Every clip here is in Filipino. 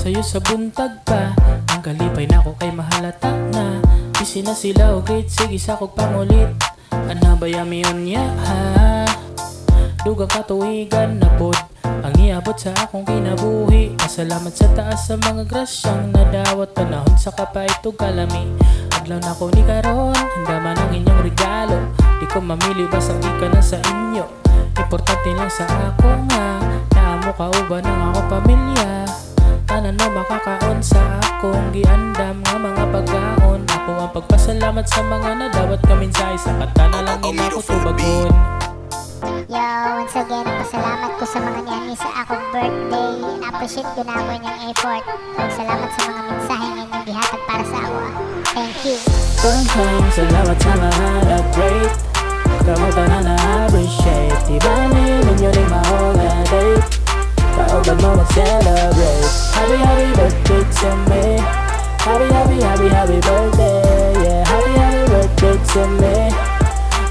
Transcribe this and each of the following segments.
Sa'yo sa buntag pa, ang kalipay na ko kay mahalata na. Busy na sila o great, sige sa kog pangulit. Anabayami yun niya ha. Dugang katuwigan na pod ang iabot sa akong kinabuhi. Pasalamat sa taas sa mga grasyang nadawat. Panahon sa kapait o kalami. Adlaw na ko ni karon, handa man ang inyong regalo. Di ko mamili basta di ka na sa inyo. Importante lang sa ako nga naamo kauban ang ako pamilya. Tanan mo makakaon sa akong giandam nga mga pagkaon. Ako ang pagpasalamat sa mga nadawat kamin sa isa. Kata na lang ina ko tubagon. Yo, once again, pasalamat ko sa mga niyani sa akong birthday. Na-appreciate ko na ako yung effort. Salamat sa mga mensahe nga inyong gihatag para sa ako. Thank you. Salamat sa mga nag-rate. Kamutan na na-appreciate. Diba ninyo rin ma-holiday. Kauban mo mag-celebrate. Happy, happy birthday to me. Happy, happy, happy, happy birthday. Yeah, happy, happy birthday to me.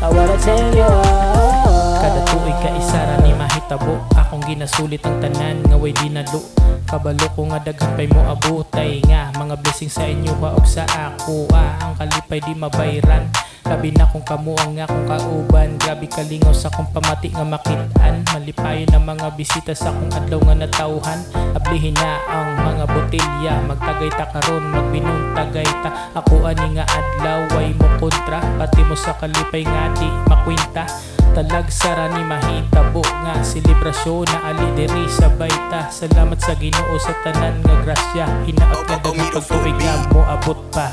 I wanna tell you all. Kada tuig ka isara ni mahitabo. Akong ginasulit ang tanan nga way dinalo. Kabalo ko nga daghan pay mo abutay nga. Mga blessing sa inyo ba og sa ako. Ang kalipay di mabayran. Labi na kung kamo ang akong kauban. Grabe kalingaw sa kong pamati nga makitaan. Malipayon ang mga bisita sa kong adlaw nga natauhan. Ablihin na ang mga botelya. Magtagay ta karon, magbinong tagay ta. Ako ani nga adlaw way mo kontra. Pati mo sa kalipay nga di makwinta. Talag sara ni mahitabo nga selebrasyon na ali diri sa bayta. Salamat sa Ginoo sa tanan nga grasya. Hinaot nga dagang pagtuig nga mo abot pa.